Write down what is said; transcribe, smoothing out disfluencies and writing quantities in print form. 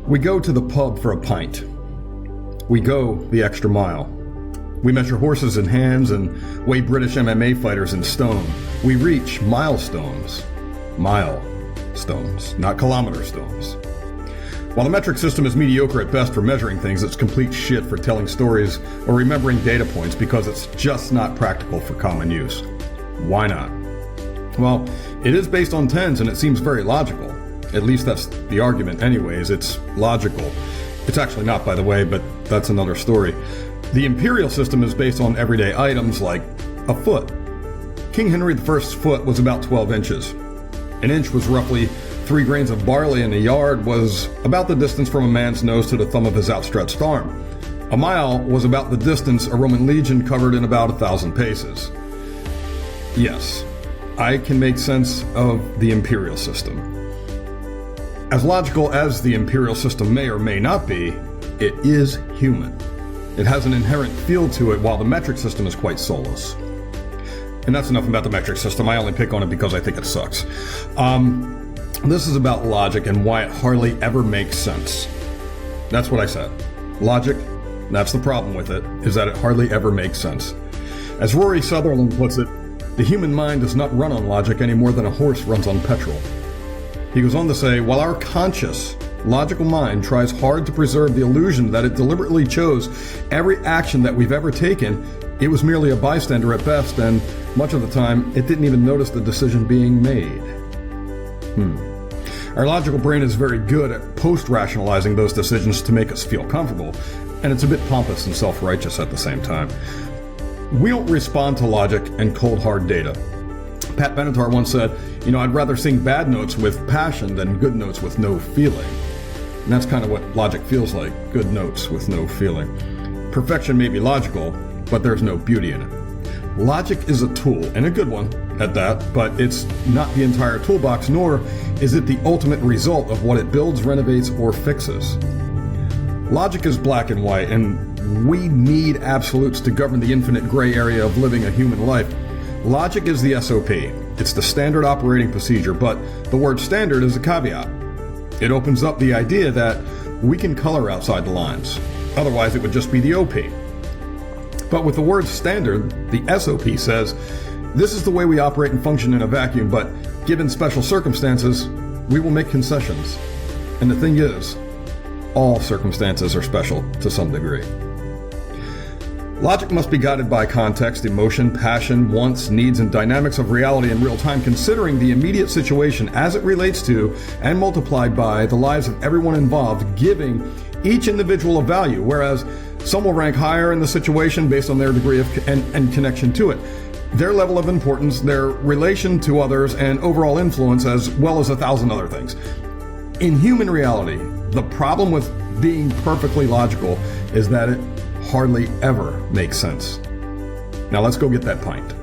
We go to the pub for a pint. We go the extra mile. We measure horses in hands and weigh British MMA fighters in stone. We reach milestones. Milestones, not kilometer stones. While the metric system is mediocre at best for measuring things, it's complete shit for telling stories or remembering data points because it's just not practical for common use. Why not? Well, it is based on tens and it seems very logical. At least that's the argument anyways. It's logical. It's actually not, by the way, but that's another story. The imperial system is based on everyday items like a foot. King Henry I's foot was about 12 inches. An inch was roughly 3 grains of barley, and a yard was about the distance from a man's nose to the thumb of his outstretched arm. A mile was about the distance a Roman legion covered in about 1,000 paces. Yes, I can make sense of the imperial system. As logical as the imperial system may or may not be, it is human. It has an inherent feel to it, while the metric system is quite soulless. And that's enough about the metric system. I only pick on it because I think it sucks. This is about logic and why it hardly ever makes sense. That's what I said. Logic, that's the problem with it, is that it hardly ever makes sense. As Rory Sutherland puts it, the human mind does not run on logic any more than a horse runs on petrol. He goes on to say, while our conscious, logical mind tries hard to preserve the illusion that it deliberately chose every action that we've ever taken, it was merely a bystander at best, and much of the time, it didn't even notice the decision being made. Our logical brain is very good at post-rationalizing those decisions to make us feel comfortable, and it's a bit pompous and self-righteous at the same time. We don't respond to logic and cold hard data. Pat Benatar once said, I'd rather sing bad notes with passion than good notes with no feeling. And that's kind of what logic feels like, good notes with no feeling. Perfection may be logical, but there's no beauty in it. Logic is a tool, and a good one at that, but it's not the entire toolbox, nor is it the ultimate result of what it builds, renovates, or fixes. Logic is black and white, and we need absolutes to govern the infinite gray area of living a human life. Logic is the SOP. It's the standard operating procedure, but the word standard is a caveat. It opens up the idea that we can color outside the lines. Otherwise, it would just be the OP. But with the word standard, the SOP says, this is the way we operate and function in a vacuum, but given special circumstances, we will make concessions. And the thing is, all circumstances are special to some degree. Logic must be guided by context, emotion, passion, wants, needs, and dynamics of reality in real time, considering the immediate situation as it relates to and multiplied by the lives of everyone involved, giving each individual a value, whereas some will rank higher in the situation based on their degree of and connection to it, their level of importance, their relation to others, and overall influence, as well as 1,000 other things. In human reality, the problem with being perfectly logical is that it hardly ever makes sense. Now let's go get that pint.